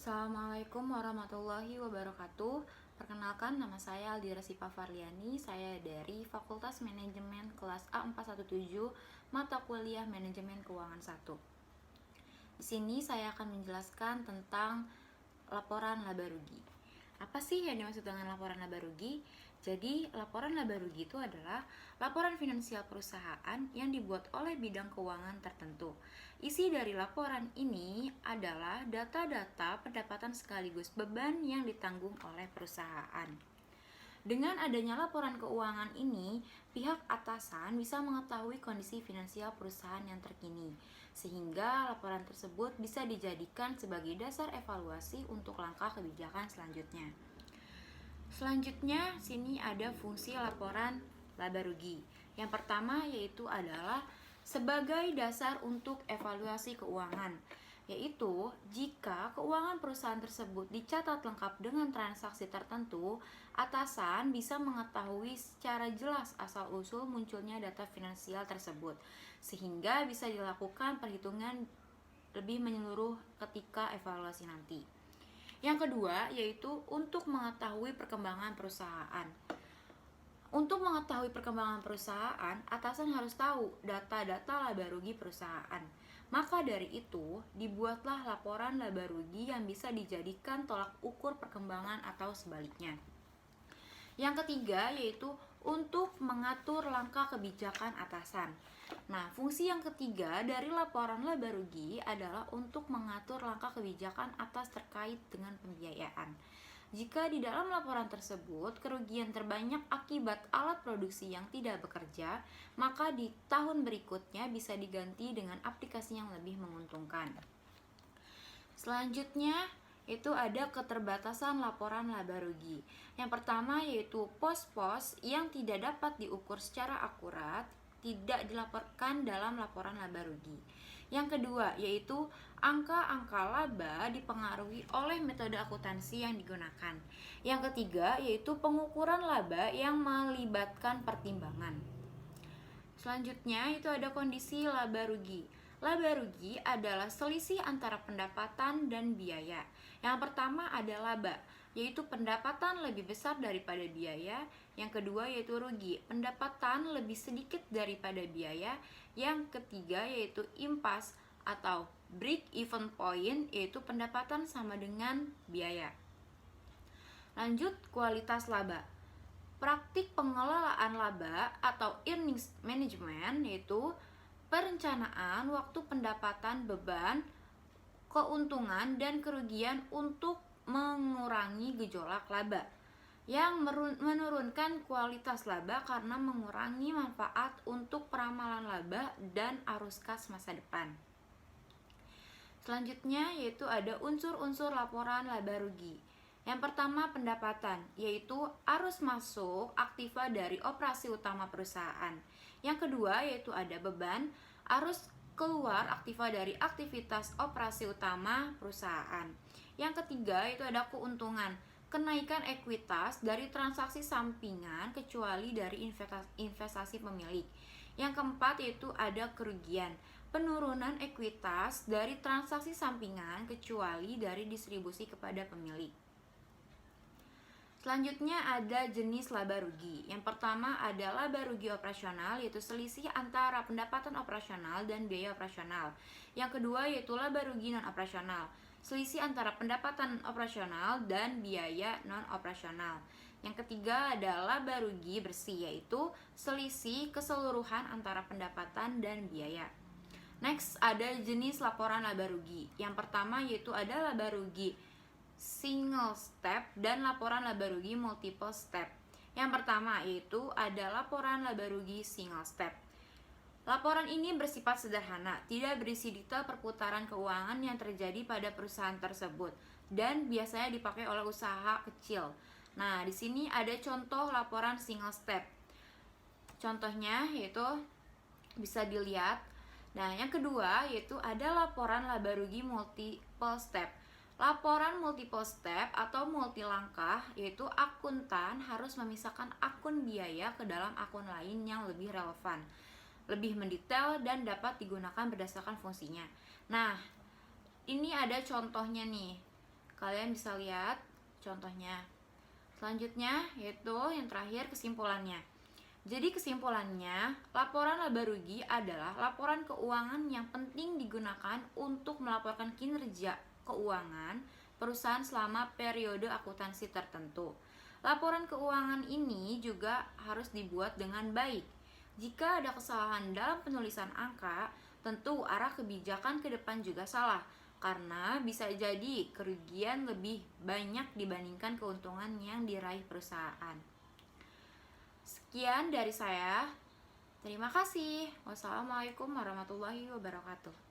Assalamualaikum warahmatullahi wabarakatuh. Perkenalkan, nama saya Aldira Sipa Farliani. Saya dari Fakultas Manajemen kelas A417, mata kuliah Manajemen Keuangan 1. Di sini saya akan menjelaskan tentang laporan laba rugi. Apa sih yang dimaksud dengan laporan laba rugi? Jadi, laporan laba rugi itu adalah laporan finansial perusahaan yang dibuat oleh bidang keuangan tertentu. Isi dari laporan ini adalah data-data pendapatan sekaligus beban yang ditanggung oleh perusahaan. Dengan adanya laporan keuangan ini, pihak atasan bisa mengetahui kondisi finansial perusahaan yang terkini, sehingga laporan tersebut bisa dijadikan sebagai dasar evaluasi untuk langkah kebijakan selanjutnya. Selanjutnya, sini ada fungsi laporan laba rugi. Yang pertama yaitu adalah sebagai dasar untuk evaluasi keuangan, yaitu jika keuangan perusahaan tersebut dicatat lengkap dengan transaksi tertentu, atasan bisa mengetahui secara jelas asal-usul munculnya data finansial tersebut, sehingga bisa dilakukan perhitungan lebih menyeluruh ketika evaluasi nanti. Yang kedua yaitu untuk mengetahui perkembangan perusahaan. Untuk mengetahui perkembangan perusahaan, atasan harus tahu data-data laba rugi perusahaan. Maka dari itu, dibuatlah laporan laba rugi yang bisa dijadikan tolak ukur perkembangan atau sebaliknya. Yang ketiga yaitu untuk mengatur langkah kebijakan atasan. Nah, fungsi yang ketiga dari laporan laba rugi adalah untuk mengatur langkah kebijakan atas terkait dengan pembiayaan. Jika di dalam laporan tersebut kerugian terbanyak akibat alat produksi yang tidak bekerja, maka di tahun berikutnya bisa diganti dengan aplikasi yang lebih menguntungkan. Selanjutnya itu ada keterbatasan laporan laba rugi. Yang pertama yaitu pos-pos yang tidak dapat diukur secara akurat tidak dilaporkan dalam laporan laba rugi. Yang kedua yaitu angka-angka laba dipengaruhi oleh metode akuntansi yang digunakan. Yang ketiga yaitu pengukuran laba yang melibatkan pertimbangan. Selanjutnya itu ada kondisi laba rugi. Laba rugi adalah selisih antara pendapatan dan biaya. Yang pertama ada laba, yaitu pendapatan lebih besar daripada biaya. Yang kedua yaitu rugi, pendapatan lebih sedikit daripada biaya. Yang ketiga yaitu impas atau break even point, yaitu pendapatan sama dengan biaya. Lanjut, kualitas laba. Praktik pengelolaan laba atau earnings management yaitu perencanaan waktu pendapatan, beban, keuntungan, dan kerugian untuk mengurangi gejolak laba yang menurunkan kualitas laba karena mengurangi manfaat untuk peramalan laba dan arus kas masa depan. Selanjutnya yaitu ada unsur-unsur laporan laba rugi. Yang pertama pendapatan, yaitu arus masuk aktiva dari operasi utama perusahaan. Yang kedua yaitu ada beban, arus keluar aktiva dari aktivitas operasi utama perusahaan. Yang ketiga itu ada keuntungan, kenaikan ekuitas dari transaksi sampingan kecuali dari investasi pemilik. Yang keempat yaitu ada kerugian, penurunan ekuitas dari transaksi sampingan kecuali dari distribusi kepada pemilik. Selanjutnya ada jenis laba rugi. Yang pertama ada laba rugi operasional, yaitu selisih antara pendapatan operasional dan biaya operasional. Yang kedua yaitu laba rugi non operasional, selisih antara pendapatan operasional dan biaya non operasional. Yang ketiga ada laba rugi bersih, yaitu selisih keseluruhan antara pendapatan dan biaya. Next ada jenis laporan laba rugi. Yang pertama yaitu ada laba rugi single step dan laporan laba rugi multiple step. Yang pertama yaitu ada laporan laba rugi single step. Laporan ini bersifat sederhana, tidak berisi detail perputaran keuangan yang terjadi pada perusahaan tersebut dan biasanya dipakai oleh usaha kecil. Nah, di sini ada contoh laporan single step. Contohnya yaitu bisa dilihat. Nah, yang kedua yaitu ada laporan laba rugi multiple step. Laporan multiple step atau multi langkah yaitu akuntan harus memisahkan akun biaya ke dalam akun lain yang lebih relevan, lebih mendetail dan dapat digunakan berdasarkan fungsinya. Nah, ini ada contohnya nih. Kalian bisa lihat contohnya. Selanjutnya yaitu yang terakhir, kesimpulannya. Jadi kesimpulannya, laporan laba rugi adalah laporan keuangan yang penting digunakan untuk melaporkan kinerja keuangan perusahaan selama periode akuntansi tertentu. Laporan keuangan ini juga harus dibuat dengan baik. Jika ada kesalahan dalam penulisan angka, tentu arah kebijakan ke depan juga salah, karena bisa jadi kerugian lebih banyak dibandingkan keuntungan yang diraih perusahaan. Sekian dari saya. Terima kasih. Wassalamualaikum warahmatullahi wabarakatuh.